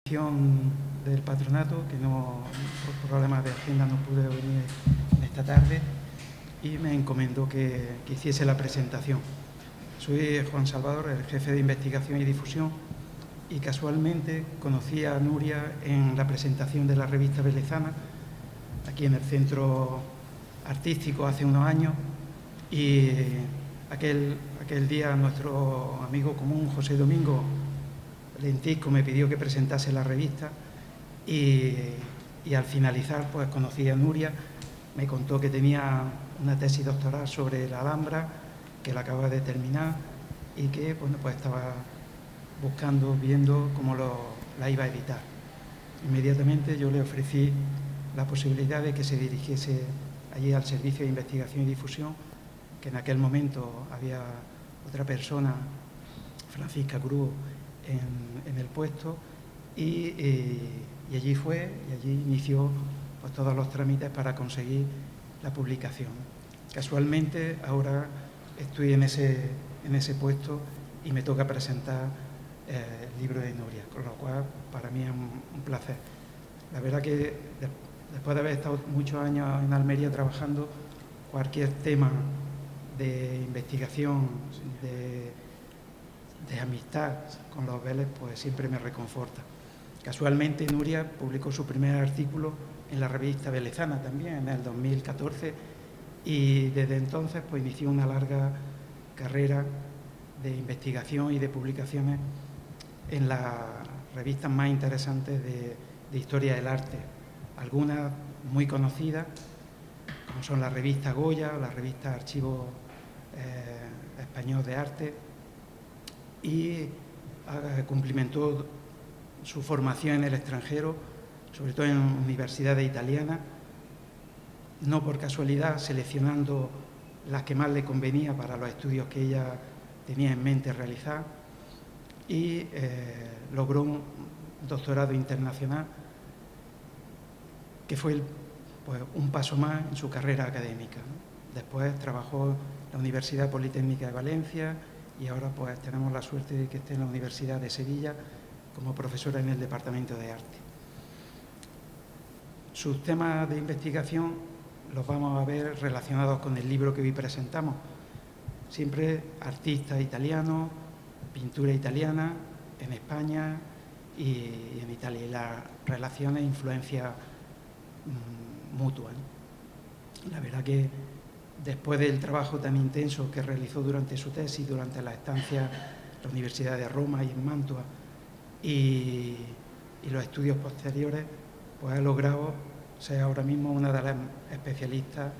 Del patronato, que no, por problemas de agenda no pude venir en esta tarde, y me encomendó que hiciese la presentación. Soy Juan Salvador, el jefe de investigación y difusión, y casualmente conocí a Nuria en la presentación de la revista Velezana, aquí en el centro artístico hace unos años, y aquel día nuestro amigo común, José Domingo Lentisco, me pidió que presentase la revista y al finalizar pues conocí a Nuria. Me contó que tenía una tesis doctoral sobre la Alhambra, que la acaba de terminar y que bueno, pues estaba viendo cómo la iba a editar. Inmediatamente yo le ofrecí la posibilidad de que se dirigiese allí al Servicio de Investigación y Difusión, que en aquel momento había otra persona, Francisca Cruz, en el puesto, y allí fue, y allí inició pues todos los trámites para conseguir la publicación. Casualmente ahora estoy en ese puesto y me toca presentar el libro de Nuria, con lo cual para mí es un placer. La verdad que después de haber estado muchos años en Almería trabajando, cualquier tema de investigación, de amistad con los Vélez, pues siempre me reconforta. Casualmente Nuria publicó su primer artículo en la revista Velezana también en el 2014 y desde entonces pues inició una larga carrera de investigación y de publicaciones en las revistas más interesantes de historia del arte, algunas muy conocidas como son la revista Goya, la revista Archivo Español de Arte, y cumplimentó su formación en el extranjero, sobre todo en universidades italianas, no por casualidad, seleccionando las que más le convenía para los estudios que ella tenía en mente realizar, y logró un doctorado internacional que fue pues, un paso más en su carrera académica, ¿no? Después trabajó en la Universidad Politécnica de Valencia y ahora pues tenemos la suerte de que esté en la Universidad de Sevilla como profesora en el Departamento de Arte. Sus temas de investigación los vamos a ver relacionados con el libro que hoy presentamos. Siempre artistas italianos, pintura italiana en España y en Italia, y las relaciones e influencias mutuas, ¿no? La verdad que después del trabajo tan intenso que realizó durante su tesis, durante la estancia en la Universidad de Roma y en Mantua y los estudios posteriores, pues ha logrado ser ahora mismo una de las especialistas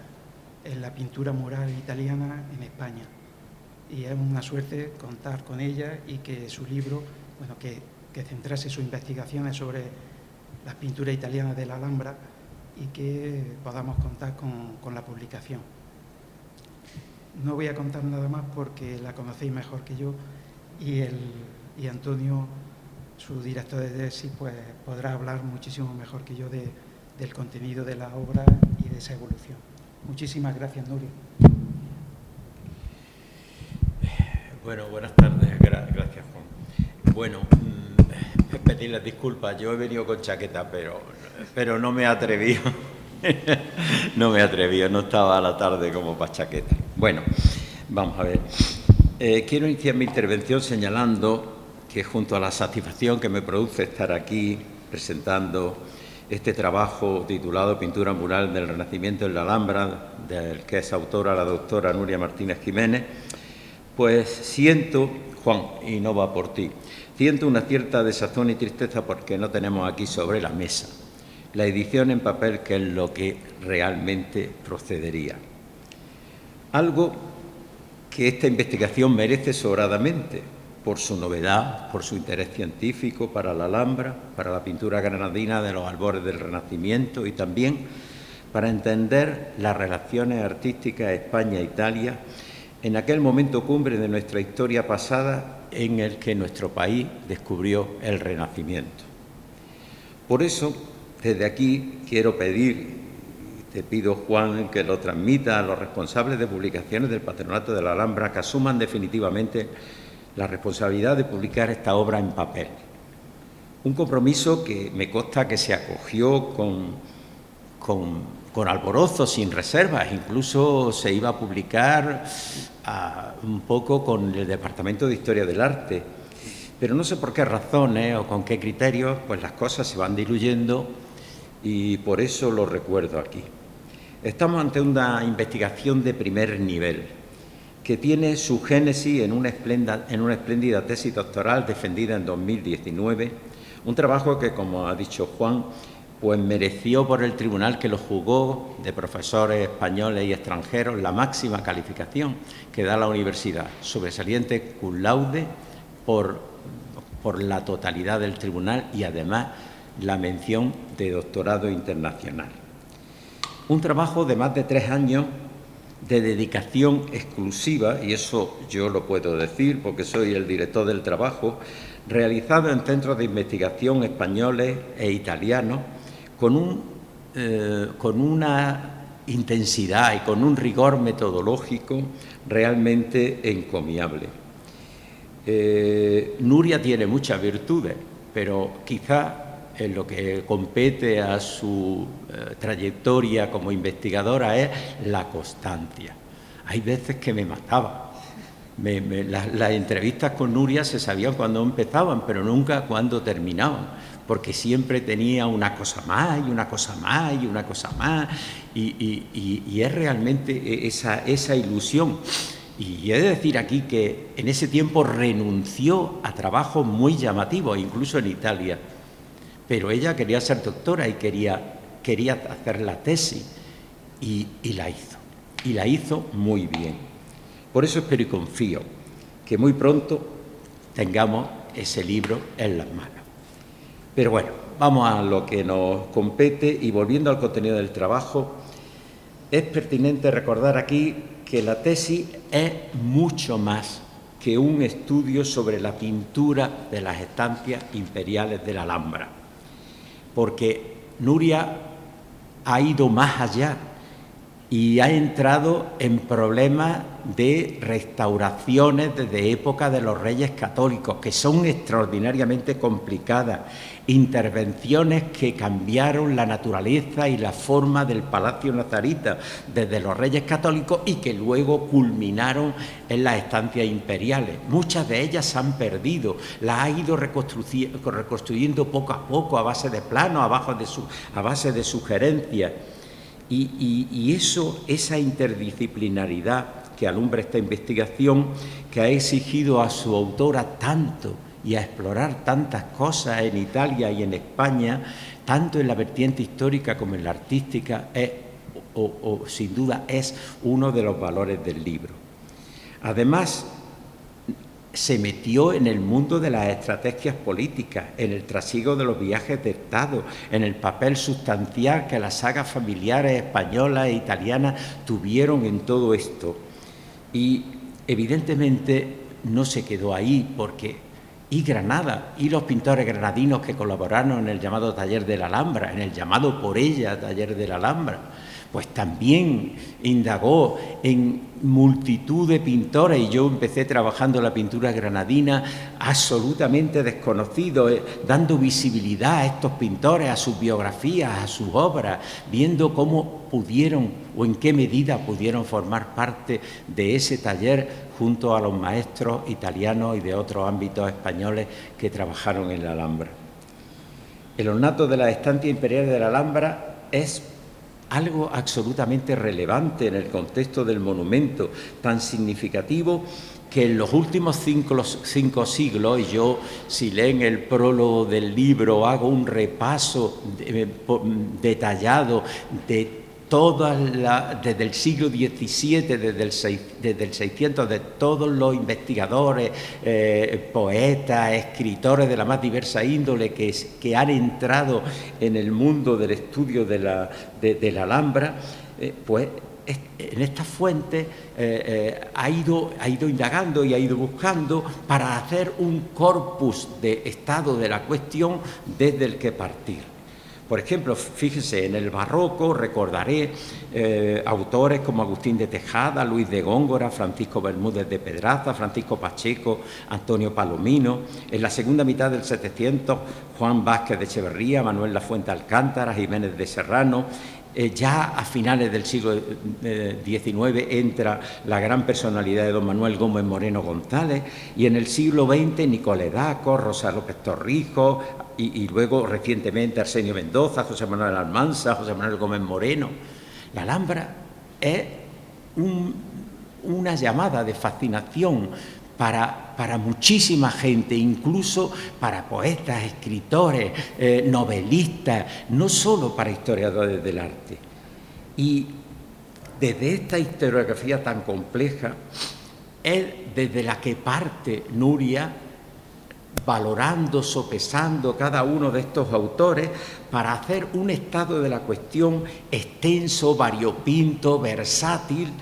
en la pintura mural italiana en España. Y es una suerte contar con ella y que su libro, bueno, que centrase sus investigaciones sobre las pinturas italianas de la Alhambra y que podamos contar con la publicación. No voy a contar nada más porque la conocéis mejor que yo y Antonio, su director de tesis, pues podrá hablar muchísimo mejor que yo del contenido de la obra y de esa evolución. Muchísimas gracias, Nuria. Bueno, buenas tardes. Gracias, Juan. Bueno, pedirles disculpas. Yo he venido con chaqueta, pero no me he atrevido. No estaba a la tarde como para chaqueta. Bueno, vamos a ver. Quiero iniciar mi intervención señalando que junto a la satisfacción que me produce estar aquí presentando este trabajo titulado Pintura mural del Renacimiento en la Alhambra, del que es autora la doctora Nuria Martínez Jiménez, pues siento, Juan, y no va por ti, siento una cierta desazón y tristeza porque no tenemos aquí sobre la mesa la edición en papel, que es lo que realmente procedería. Algo que esta investigación merece sobradamente por su novedad, por su interés científico para la Alhambra, para la pintura granadina de los albores del Renacimiento y también para entender las relaciones artísticas España-Italia en aquel momento cumbre de nuestra historia pasada en el que nuestro país descubrió el Renacimiento. Por eso, desde aquí quiero pedir, te pido, Juan, que lo transmita a los responsables de publicaciones del Patronato de la Alhambra, que asuman definitivamente la responsabilidad de publicar esta obra en papel. Un compromiso que me consta que se acogió con alborozo, sin reservas. Incluso se iba a publicar un poco con el Departamento de Historia del Arte. Pero no sé por qué razones o con qué criterios, pues las cosas se van diluyendo y por eso lo recuerdo aquí. Estamos ante una investigación de primer nivel que tiene su génesis en una espléndida tesis doctoral defendida en 2019, un trabajo que, como ha dicho Juan, pues mereció por el tribunal que lo juzgó, de profesores españoles y extranjeros, la máxima calificación que da la universidad, sobresaliente cum laude por la totalidad del tribunal y además la mención de doctorado internacional. Un trabajo de más de 3 años de dedicación exclusiva, y eso yo lo puedo decir porque soy el director del trabajo, realizado en centros de investigación españoles e italianos, con una intensidad y con un rigor metodológico realmente encomiable. Nuria tiene muchas virtudes, pero quizá en lo que compete a su trayectoria como investigadora es la constancia. Hay veces que me mataba. Las entrevistas con Nuria se sabían cuándo empezaban, pero nunca cuándo terminaban, porque siempre tenía una cosa más y una cosa más y una cosa más, y es realmente esa ilusión. Y he de decir aquí que en ese tiempo renunció a trabajos muy llamativos, incluso en Italia, pero ella quería ser doctora y quería hacer la tesis, y la hizo muy bien. Por eso espero y confío que muy pronto tengamos ese libro en las manos. Pero bueno, vamos a lo que nos compete y volviendo al contenido del trabajo, es pertinente recordar aquí que la tesis es mucho más que un estudio sobre la pintura de las estancias imperiales de la Alhambra, porque Nuria ha ido más allá y ha entrado en problemas de restauraciones desde época de los Reyes Católicos, que son extraordinariamente complicadas, intervenciones que cambiaron la naturaleza y la forma del Palacio Nazarita desde los Reyes Católicos y que luego culminaron en las estancias imperiales. Muchas de ellas se han perdido, las ha ido reconstruyendo poco a poco a base de planos, a base de sugerencias. Y esa interdisciplinaridad que alumbra esta investigación, que ha exigido a su autora tanto y a explorar tantas cosas en Italia y en España, tanto en la vertiente histórica como en la artística, sin duda es uno de los valores del libro. Además, se metió en el mundo de las estrategias políticas, en el trasiego de los viajes de Estado, en el papel sustancial que las sagas familiares españolas e italianas tuvieron en todo esto. Y evidentemente no se quedó ahí porque Granada y los pintores granadinos que colaboraron en el llamado Taller de la Alhambra, en el llamado por ella Taller de la Alhambra, pues también indagó en multitud de pintores, y yo empecé trabajando la pintura granadina absolutamente desconocido, dando visibilidad a estos pintores, a sus biografías, a sus obras, viendo cómo pudieron o en qué medida pudieron formar parte de ese taller junto a los maestros italianos y de otros ámbitos españoles que trabajaron en la Alhambra. El ornato de las estancias imperiales de la Alhambra es algo absolutamente relevante en el contexto del monumento, tan significativo que en los últimos cinco siglos, y yo, si leen el prólogo del libro, hago un repaso detallado de desde el siglo XVII, desde el 600, de todos los investigadores, poetas, escritores de la más diversa índole que han entrado en el mundo del estudio de la Alhambra, pues en estas fuentes ha ido indagando y ha ido buscando para hacer un corpus de estado de la cuestión desde el que partir. Por ejemplo, fíjense, en el barroco recordaré autores como Agustín de Tejada, Luis de Góngora, Francisco Bermúdez de Pedraza, Francisco Pacheco, Antonio Palomino. En la segunda mitad del 700, Juan Vázquez de Echeverría, Manuel Lafuente Alcántara, Jiménez de Serrano. Ya a finales del siglo XIX entra la gran personalidad de don Manuel Gómez Moreno González, y en el siglo XX Nicolás Daco, Rosa López Torrijos y luego recientemente Arsenio Mendoza, José Manuel Almanza, José Manuel Gómez Moreno. La Alhambra es una llamada de fascinación para muchísima gente, incluso para poetas, escritores, novelistas, no solo para historiadores del arte. Y desde esta historiografía tan compleja es desde la que parte Nuria, valorando, sopesando cada uno de estos autores para hacer un estado de la cuestión extenso, variopinto, versátil,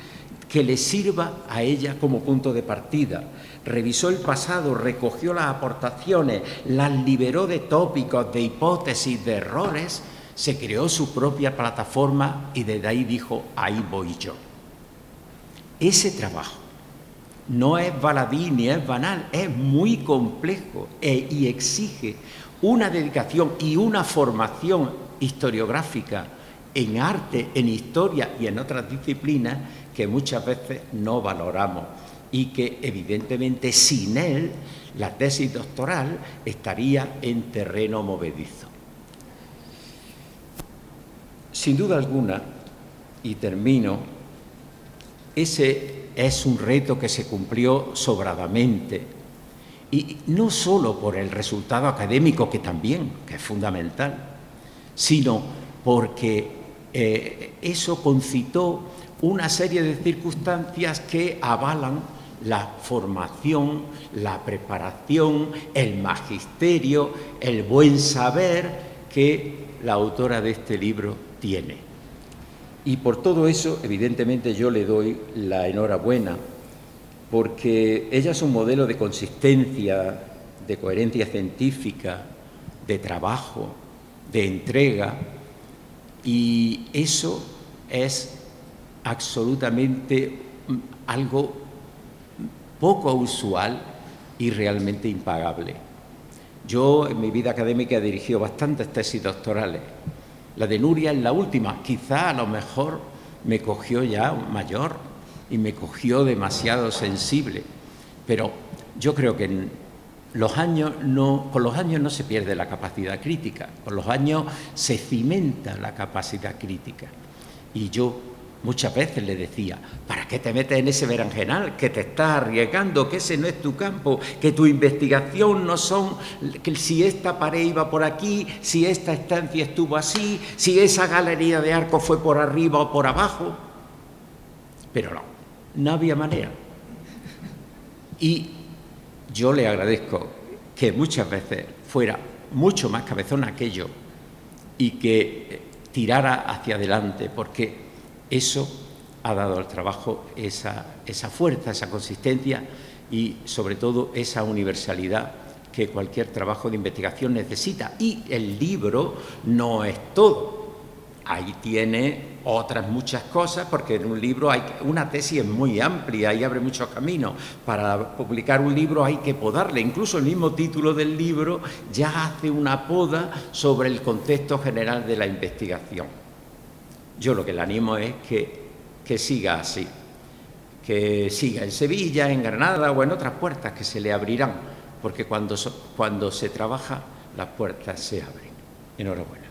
que le sirva a ella como punto de partida. Revisó el pasado, recogió las aportaciones, las liberó de tópicos, de hipótesis, de errores, se creó su propia plataforma y desde ahí dijo, ahí voy yo. Ese trabajo no es baladí ni es banal, es muy complejo y exige una dedicación y una formación historiográfica en arte, en historia y en otras disciplinas que muchas veces no valoramos y que evidentemente sin él la tesis doctoral estaría en terreno movedizo. Sin duda alguna, y termino, ese es un reto que se cumplió sobradamente, y no solo por el resultado académico, que también, que es fundamental, sino porque eso concitó una serie de circunstancias que avalan la formación, la preparación, el magisterio, el buen saber que la autora de este libro tiene. Y por todo eso, evidentemente, yo le doy la enhorabuena, porque ella es un modelo de consistencia, de coherencia científica, de trabajo, de entrega, y eso es absolutamente algo poco usual y realmente impagable. Yo en mi vida académica he dirigido bastantes tesis doctorales. La de Nuria es la última, quizá a lo mejor me cogió ya mayor y me cogió demasiado sensible, pero yo creo que con los años no se pierde la capacidad crítica, con los años se cimenta la capacidad crítica. Y yo muchas veces le decía, ¿para qué te metes en ese berenjenal? Que te estás arriesgando, que ese no es tu campo, que tu investigación no son que si esta pared iba por aquí, si esta estancia estuvo así, si esa galería de arcos fue por arriba o por abajo. Pero no había manera. Y yo le agradezco que muchas veces fuera mucho más cabezón aquello y que tirara hacia adelante, porque eso ha dado al trabajo esa fuerza, esa consistencia y, sobre todo, esa universalidad que cualquier trabajo de investigación necesita. Y el libro no es todo. Ahí tiene otras muchas cosas, porque en un libro una tesis es muy amplia y abre muchos caminos. Para publicar un libro hay que podarle. Incluso el mismo título del libro ya hace una poda sobre el contexto general de la investigación. Yo lo que le animo es que siga así, que siga en Sevilla, en Granada o en otras puertas que se le abrirán, porque cuando se trabaja, las puertas se abren. Enhorabuena.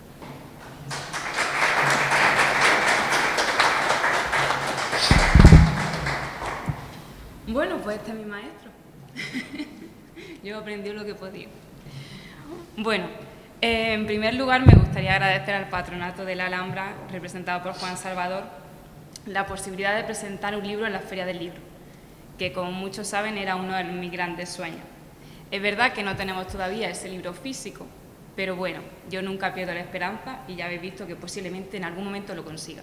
Bueno, pues este es mi maestro. Yo aprendí lo que podía. Bueno, en primer lugar me gustaría agradecer al Patronato de la Alhambra, representado por Juan Salvador, la posibilidad de presentar un libro en la Feria del Libro, que como muchos saben era uno de mis grandes sueños. Es verdad que no tenemos todavía ese libro físico, pero bueno, yo nunca pierdo la esperanza y ya habéis visto que posiblemente en algún momento lo consiga.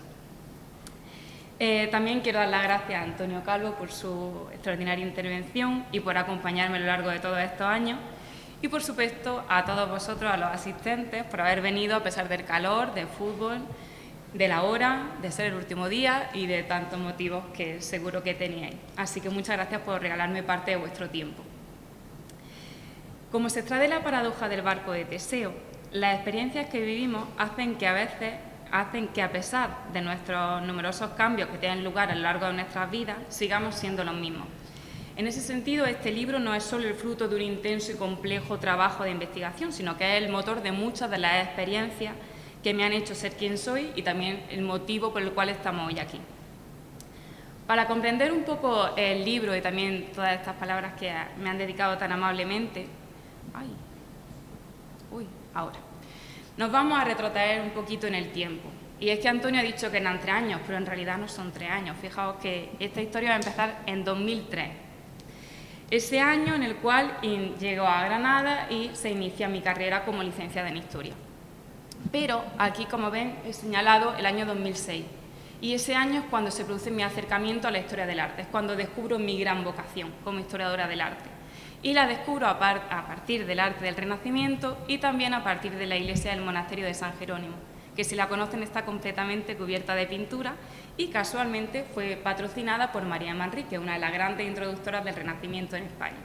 También quiero dar las gracias a Antonio Calvo por su extraordinaria intervención y por acompañarme a lo largo de todos estos años. Y por supuesto a todos vosotros, a los asistentes, por haber venido a pesar del calor, del fútbol, de la hora, de ser el último día y de tantos motivos que seguro que teníais. Así que muchas gracias por regalarme parte de vuestro tiempo. Como se extrae de la paradoja del barco de Teseo, las experiencias que vivimos hacen que a pesar de nuestros numerosos cambios que tienen lugar a lo largo de nuestras vidas, sigamos siendo los mismos. En ese sentido, este libro no es solo el fruto de un intenso y complejo trabajo de investigación, sino que es el motor de muchas de las experiencias que me han hecho ser quien soy y también el motivo por el cual estamos hoy aquí. Para comprender un poco el libro y también todas estas palabras que me han dedicado tan amablemente, nos vamos a retrotraer un poquito en el tiempo. Y es que Antonio ha dicho que eran 3 años, pero en realidad no son 3 años. Fijaos que esta historia va a empezar en 2003. Ese año en el cual llego a Granada y se inicia mi carrera como licenciada en Historia. Pero aquí, como ven, he señalado el año 2006. Y ese año es cuando se produce mi acercamiento a la historia del arte, es cuando descubro mi gran vocación como historiadora del arte. Y la descubro a partir del arte del Renacimiento y también a partir de la iglesia del monasterio de San Jerónimo, que si la conocen está completamente cubierta de pintura y casualmente fue patrocinada por María Manrique, una de las grandes introductoras del Renacimiento en España.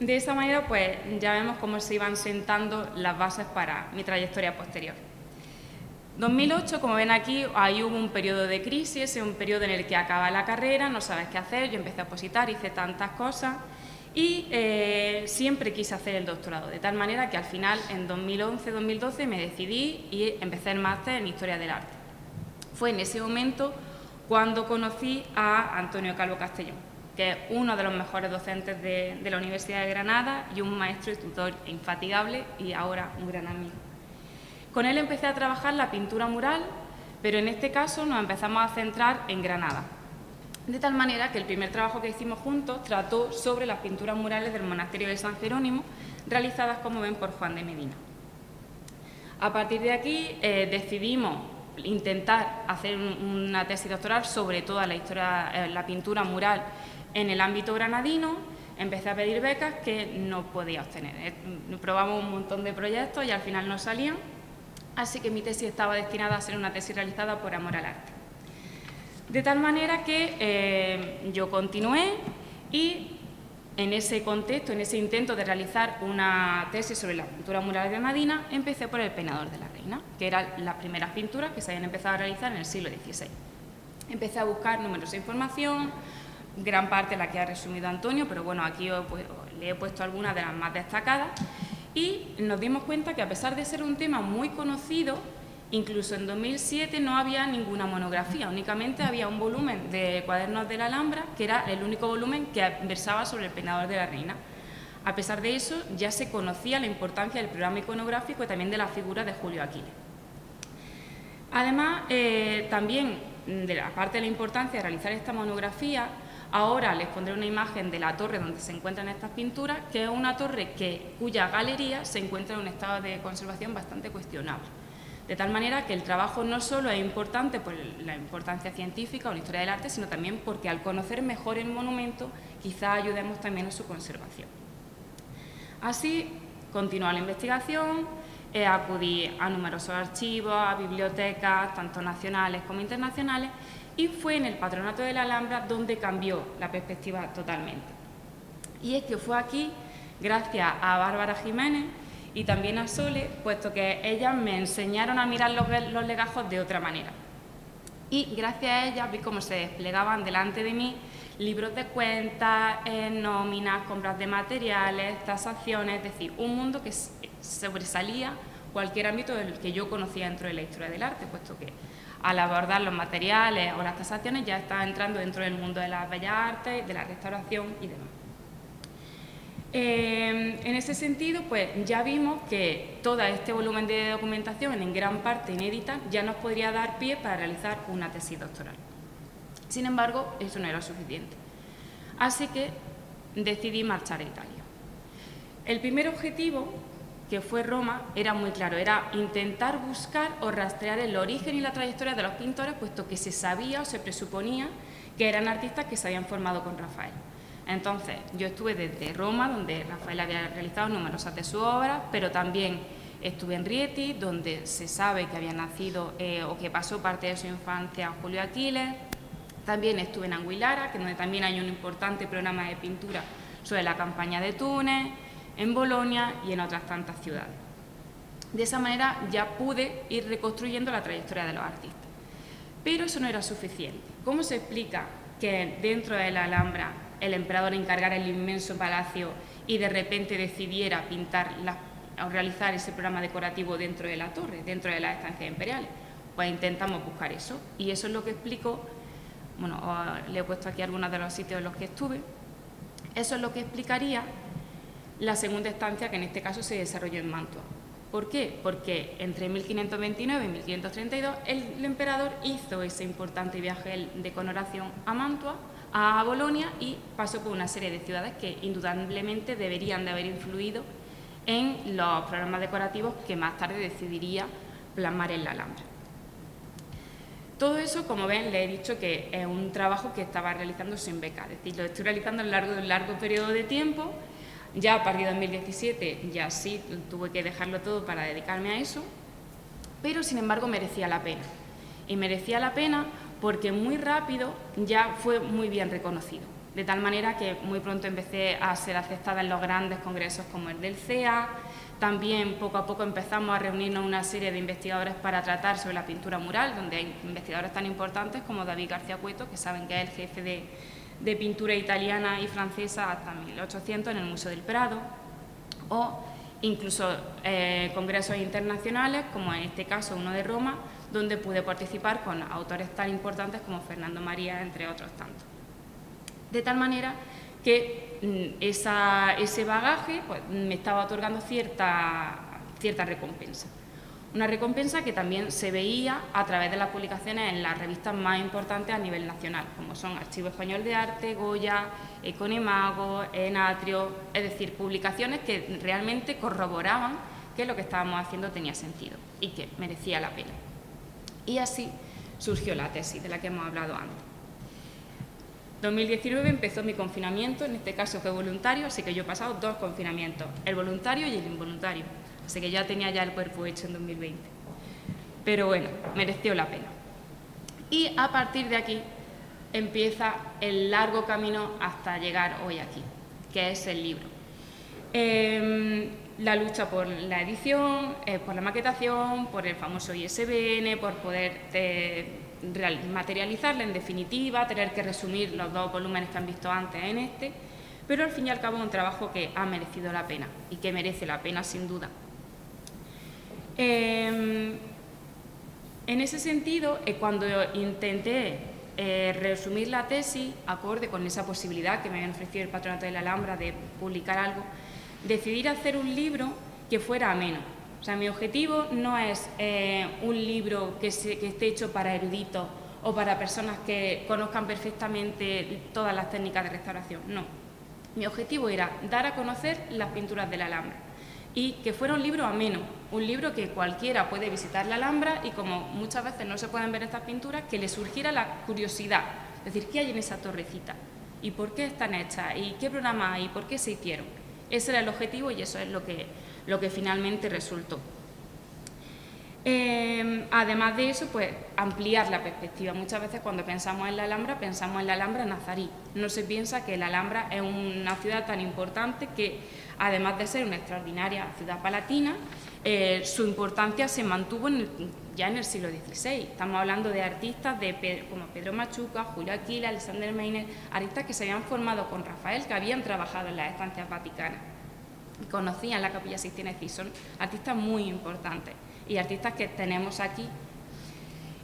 De esa manera, pues ya vemos cómo se iban sentando las bases para mi trayectoria posterior. 2008, como ven aquí, ahí hubo un periodo de crisis, un periodo en el que acaba la carrera, no sabes qué hacer, yo empecé a opositar, hice tantas cosas y siempre quise hacer el doctorado, de tal manera que al final, en 2011-2012, me decidí y empecé el máster en Historia del Arte. Fue en ese momento cuando conocí a Antonio Calvo Castellón, que es uno de los mejores docentes de la Universidad de Granada y un maestro y tutor infatigable y ahora un gran amigo. Con él empecé a trabajar la pintura mural, pero en este caso nos empezamos a centrar en Granada. De tal manera que el primer trabajo que hicimos juntos trató sobre las pinturas murales del monasterio de San Jerónimo, realizadas, como ven, por Juan de Medina. A partir de aquí decidimos intentar hacer una tesis doctoral sobre toda la historia, la pintura mural en el ámbito granadino. Empecé a pedir becas que no podía obtener. Probamos un montón de proyectos y al final no salían, así que mi tesis estaba destinada a ser una tesis realizada por amor al arte. De tal manera que yo continué y en ese contexto, en ese intento de realizar una tesis sobre la pintura mural granadina, empecé por el Peinador de la Reina, que eran las primeras pinturas que se habían empezado a realizar en el siglo XVI. Empecé a buscar numerosa información, gran parte la que ha resumido Antonio, pero bueno, aquí le he puesto algunas de las más destacadas, y nos dimos cuenta que a pesar de ser un tema muy conocido, incluso en 2007 no había ninguna monografía, únicamente había un volumen de Cuadernos de la Alhambra, que era el único volumen que versaba sobre el Peinador de la Reina. A pesar de eso, ya se conocía la importancia del programa iconográfico y también de la figura de Julio Aquiles. Además, también, aparte de la importancia de realizar esta monografía, ahora les pondré una imagen de la torre donde se encuentran estas pinturas, que es una torre cuya galería se encuentra en un estado de conservación bastante cuestionable. De tal manera que el trabajo no solo es importante por la importancia científica o la historia del arte, sino también porque al conocer mejor el monumento, quizá ayudemos también a su conservación. Así, continuó la investigación, acudí a numerosos archivos, a bibliotecas, tanto nacionales como internacionales, y fue en el Patronato de la Alhambra donde cambió la perspectiva totalmente. Y es que fue aquí, gracias a Bárbara Jiménez y también a Sole, puesto que ellas me enseñaron a mirar los legajos de otra manera. Y gracias a ellas vi cómo se desplegaban delante de mí libros de cuentas, nóminas, compras de materiales, tasaciones, es decir, un mundo que sobresalía cualquier ámbito del que yo conocía dentro de la historia del arte, puesto que al abordar los materiales o las tasaciones ya estaba entrando dentro del mundo de las bellas artes, de la restauración y demás. En ese sentido, pues ya vimos que todo este volumen de documentación, en gran parte inédita, ya nos podría dar pie para realizar una tesis doctoral. Sin embargo, eso no era suficiente. Así que decidí marchar a Italia. El primer objetivo, que fue Roma, era muy claro, era intentar buscar o rastrear el origen y la trayectoria de los pintores, puesto que se sabía o se presuponía que eran artistas que se habían formado con Rafael. Entonces, yo estuve desde Roma, donde Rafael había realizado numerosas de sus obras, pero también estuve en Rieti, donde se sabe que había nacido o que pasó parte de su infancia Julio Aquiles. También estuve en Anguillara, que donde también hay un importante programa de pintura sobre la campaña de Túnez, en Bolonia y en otras tantas ciudades. De esa manera ya pude ir reconstruyendo la trayectoria de los artistas. Pero eso no era suficiente. ¿Cómo se explica que dentro de la Alhambra el emperador encargara el inmenso palacio y de repente decidiera pintar o realizar ese programa decorativo dentro de la torre, dentro de las estancias imperiales? Pues intentamos buscar eso, y eso es lo que explico. Bueno, le he puesto aquí algunos de los sitios en los que estuve. Eso es lo que explicaría la segunda estancia, que en este caso se desarrolló en Mantua. ¿Por qué? Porque entre 1529 y 1532 el emperador hizo ese importante viaje de connotación a Mantua, a Bolonia, y pasó por una serie de ciudades que indudablemente deberían de haber influido en los programas decorativos que más tarde decidiría plasmar en la Alhambra. Todo eso, como ven, les he dicho que es un trabajo que estaba realizando sin beca, es decir, lo estoy realizando a lo largo de un largo periodo de tiempo. Ya a partir de 2017 ya sí tuve que dejarlo todo para dedicarme a eso, pero sin embargo merecía la pena. Y merecía la pena porque muy rápido ya fue muy bien reconocido, de tal manera que muy pronto empecé a ser aceptada en los grandes congresos como el del CEA. También poco a poco empezamos a reunirnos una serie de investigadores para tratar sobre la pintura mural, donde hay investigadores tan importantes como David García Cueto, que saben que es el jefe de pintura italiana y francesa hasta 1800 en el Museo del Prado, o incluso congresos internacionales, como en este caso uno de Roma, donde pude participar con autores tan importantes como Fernando María, entre otros tantos. De tal manera que ese bagaje pues, me estaba otorgando cierta recompensa. Una recompensa que también se veía a través de las publicaciones en las revistas más importantes a nivel nacional, como son Archivo Español de Arte, Goya, Econemago, Enatrio, es decir, publicaciones que realmente corroboraban que lo que estábamos haciendo tenía sentido y que merecía la pena. Y así surgió la tesis de la que hemos hablado antes. 2019 empezó mi confinamiento, en este caso fue voluntario, así que yo he pasado 2 confinamientos, el voluntario y el involuntario. Así que ya tenía el cuerpo hecho en 2020. Pero bueno, mereció la pena. Y a partir de aquí empieza el largo camino hasta llegar hoy aquí, que es el libro. La lucha por la edición, por la maquetación, por el famoso ISBN, por poder materializarla en definitiva, tener que resumir los 2 volúmenes que han visto antes en este, pero al fin y al cabo es un trabajo que ha merecido la pena y que merece la pena sin duda. En ese sentido, cuando intenté resumir la tesis, acorde con esa posibilidad que me habían ofrecido el Patronato de la Alhambra de publicar algo, decidí hacer un libro que fuera ameno. O sea, mi objetivo no es un libro que esté hecho para eruditos o para personas que conozcan perfectamente todas las técnicas de restauración, no. Mi objetivo era dar a conocer las pinturas de la Alhambra y que fuera un libro ameno, un libro que cualquiera puede visitar la Alhambra y, como muchas veces no se pueden ver estas pinturas, que le surgiera la curiosidad, es decir, ¿qué hay en esa torrecita? ¿Y por qué están hechas? ¿Y qué programa hay? ¿Y por qué se hicieron? Ese era el objetivo y eso es lo que finalmente resultó. Además de eso, pues ampliar la perspectiva. Muchas veces cuando pensamos en la Alhambra nazarí. No se piensa que la Alhambra es una ciudad tan importante que, además de ser una extraordinaria ciudad palatina, su importancia se mantuvo ya en el siglo XVI. Estamos hablando de artistas como Pedro Machuca, Julio Aquiles, Alexander Meiner, artistas que se habían formado con Rafael, que habían trabajado en las estancias vaticanas, conocían la Capilla Sixtina, es decir, son artistas muy importantes y artistas que tenemos aquí.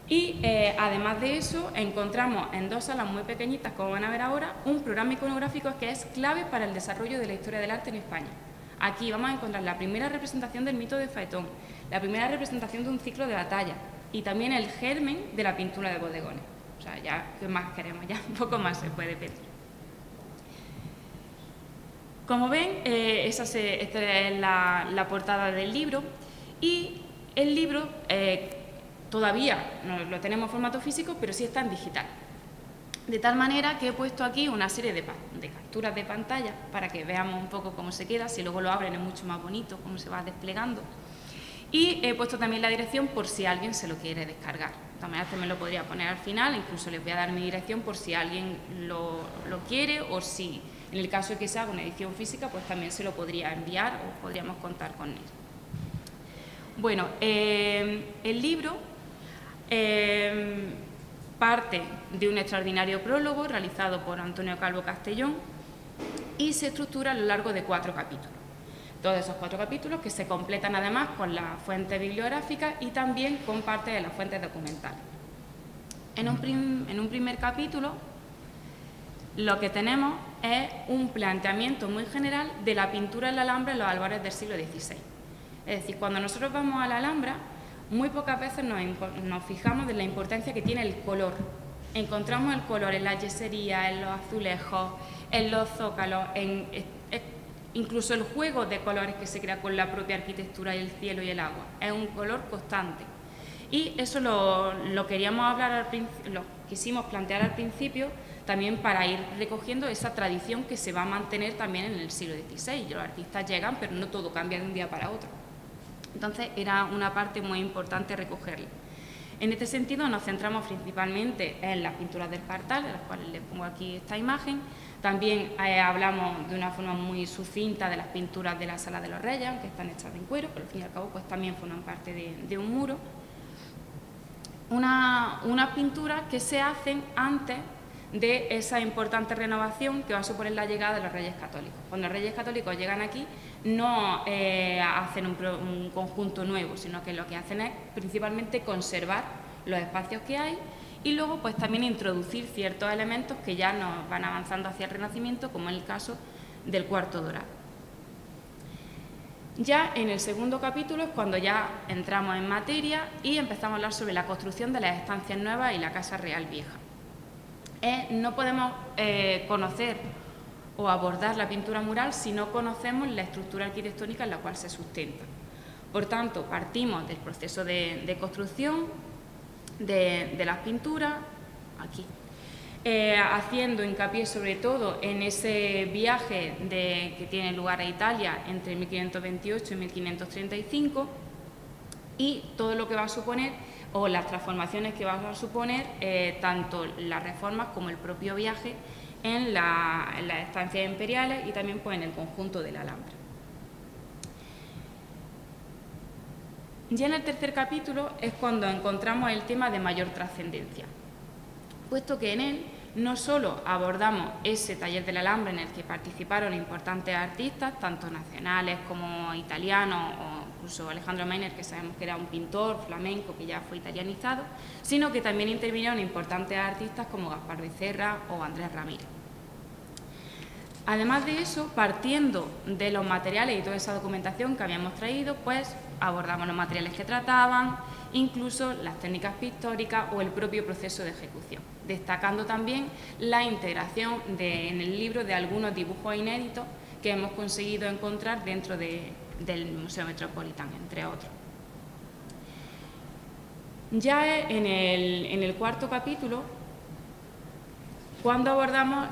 Y además de eso, encontramos en 2 salas muy pequeñitas, como van a ver ahora, un programa iconográfico que es clave para el desarrollo de la historia del arte en España. Aquí vamos a encontrar la primera representación del mito de Faetón, la primera representación de un ciclo de batalla y también el germen de la pintura de bodegones. O sea, ya, ¿qué más queremos? Ya un poco más se puede pedir. Como ven, esta es la portada del libro y el libro todavía no lo tenemos en formato físico, pero sí está en digital. De tal manera que he puesto aquí una serie de capturas de pantalla para que veamos un poco cómo se queda. Si luego lo abren es mucho más bonito cómo se va desplegando. Y he puesto también la dirección por si alguien se lo quiere descargar. De todas maneras también lo podría poner al final, incluso les voy a dar mi dirección por si alguien lo quiere, o si en el caso de que se haga una edición física, pues también se lo podría enviar o podríamos contar con él. Bueno, el libro parte de un extraordinario prólogo realizado por Antonio Calvo Castellón y se estructura a lo largo de 4 capítulos. Todos esos 4 capítulos que se completan además con las fuentes bibliográficas y también con parte de las fuentes documentales. En un primer capítulo lo que tenemos es un planteamiento muy general de la pintura en la Alhambra en los albores del siglo XVI. Es decir, cuando nosotros vamos a la Alhambra, muy pocas veces nos fijamos en la importancia que tiene el color. Encontramos el color en la yesería, en los azulejos, en los zócalos, incluso el juego de colores que se crea con la propia arquitectura y el cielo y el agua. Es un color constante. Y eso lo queríamos hablar lo quisimos plantear al principio, también para ir recogiendo esa tradición que se va a mantener también en el siglo XVI. Los artistas llegan, pero no todo cambia de un día para otro. Entonces era una parte muy importante recogerla. En este sentido nos centramos principalmente en las pinturas del Espartal, en las cuales les pongo aquí esta imagen. También hablamos de una forma muy sucinta de las pinturas de la Sala de los Reyes, aunque están hechas en cuero, pero al fin y al cabo pues también forman parte de un muro. Unas pinturas que se hacen antes de esa importante renovación que va a suponer la llegada de los Reyes Católicos. Cuando los Reyes Católicos llegan aquí, no hacen un conjunto nuevo, sino que lo que hacen es principalmente conservar los espacios que hay y luego pues también introducir ciertos elementos que ya nos van avanzando hacia el Renacimiento, como es el caso del cuarto dorado. Ya en el segundo capítulo es cuando ya entramos en materia y empezamos a hablar sobre la construcción de las estancias nuevas y la Casa Real Vieja. No podemos conocer o abordar la pintura mural si no conocemos la estructura arquitectónica en la cual se sustenta. Por tanto, partimos del proceso de construcción de las pinturas, aquí, haciendo hincapié sobre todo en ese viaje que tiene lugar a Italia entre 1528 y 1535 y todo lo que va a suponer o las transformaciones que van a suponer tanto las reformas como el propio viaje en las estancias imperiales y también pues, en el conjunto de la Alhambra. Ya en el tercer capítulo es cuando encontramos el tema de mayor trascendencia, puesto que en él no solo abordamos ese taller de la Alhambra en el que participaron importantes artistas, tanto nacionales como italianos, o incluso Alejandro Meiner, que sabemos que era un pintor flamenco que ya fue italianizado, sino que también intervinieron importantes artistas como Gaspar Becerra o Andrés Ramírez. Además de eso, partiendo de los materiales y toda esa documentación que habíamos traído, pues abordamos los materiales que trataban, incluso las técnicas pictóricas o el propio proceso de ejecución, destacando también la integración en el libro de algunos dibujos inéditos que hemos conseguido encontrar dentro del Museo Metropolitano, entre otros. Ya en el cuarto capítulo, cuando abordamos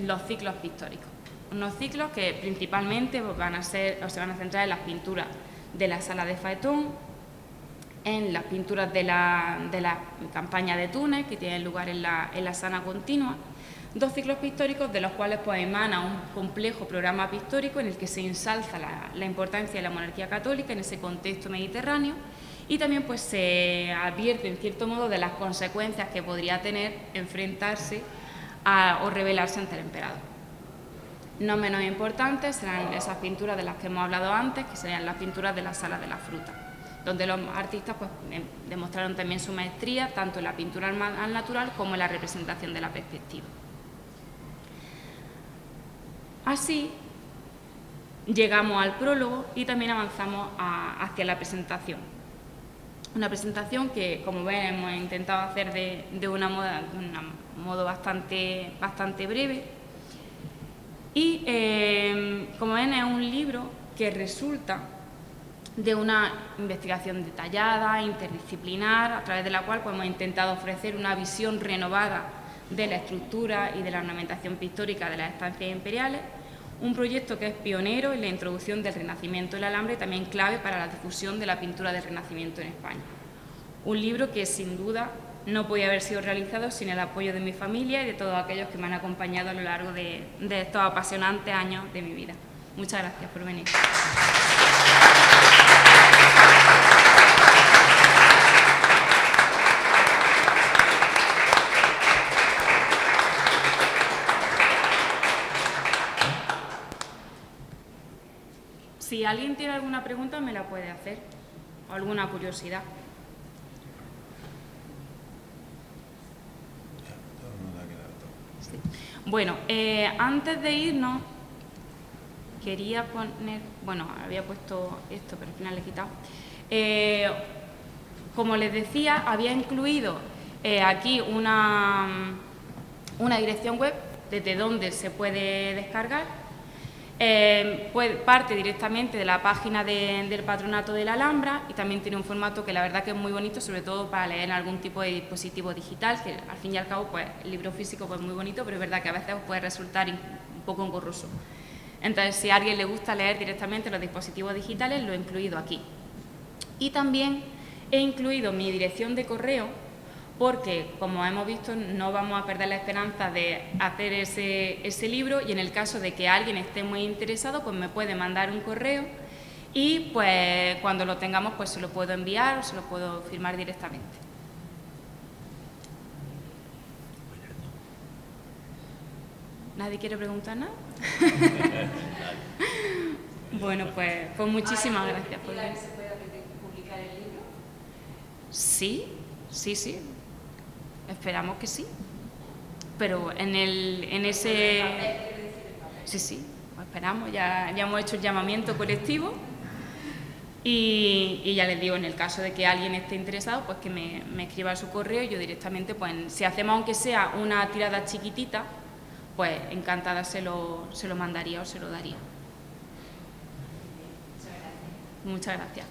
los ciclos pictóricos, unos ciclos que principalmente se van a centrar en las pinturas de la Sala de Faetón, en las pinturas de la campaña de Túnez, que tienen lugar en la Sana Continua, dos ciclos pictóricos de los cuales pues, emana un complejo programa pictórico en el que se ensalza la importancia de la monarquía católica en ese contexto mediterráneo y también pues, se advierte en cierto modo de las consecuencias que podría tener enfrentarse o rebelarse ante el emperador. No menos importantes serán esas pinturas de las que hemos hablado antes, que serían las pinturas de la Sala de la Fruta, donde los artistas pues, demostraron también su maestría tanto en la pintura al natural como en la representación de la perspectiva. Así llegamos al prólogo y también avanzamos hacia la presentación. Una presentación que, como ven, hemos intentado hacer de un modo bastante breve. Y, como ven, es un libro que resulta de una investigación detallada, interdisciplinar, a través de la cual pues, hemos intentado ofrecer una visión renovada de la estructura y de la ornamentación pictórica de las estancias imperiales, un proyecto que es pionero en la introducción del Renacimiento del alambre y también clave para la difusión de la pintura del Renacimiento en España. Un libro que sin duda no podía haber sido realizado sin el apoyo de mi familia y de todos aquellos que me han acompañado a lo largo de estos apasionantes años de mi vida. Muchas gracias por venir. Si alguien tiene alguna pregunta me la puede hacer, o alguna curiosidad. Sí. Bueno, antes de irnos, quería poner, bueno, había puesto esto, pero al final le he quitado. Como les decía, había incluido aquí una dirección web desde donde se puede descargar. Parte directamente de la página del Patronato de la Alhambra y también tiene un formato que la verdad que es muy bonito, sobre todo para leer en algún tipo de dispositivo digital, que al fin y al cabo pues el libro físico pues muy bonito, pero es verdad que a veces puede resultar un poco engorroso. Entonces, si a alguien le gusta leer directamente los dispositivos digitales, lo he incluido aquí. Y también he incluido mi dirección de correo, porque, como hemos visto, no vamos a perder la esperanza de hacer ese libro, y en el caso de que alguien esté muy interesado, pues me puede mandar un correo y pues cuando lo tengamos pues se lo puedo enviar o se lo puedo firmar directamente. ¿Nadie quiere preguntar nada? Bueno, pues muchísimas gracias por venir. ¿Se puede publicar el libro? Sí. Esperamos que sí. Pero en ese... Sí, pues esperamos. Ya hemos hecho el llamamiento colectivo y ya les digo, en el caso de que alguien esté interesado, pues que me escriba su correo y yo directamente, pues si hacemos aunque sea una tirada chiquitita, pues encantada se lo mandaría o se lo daría. Muchas gracias.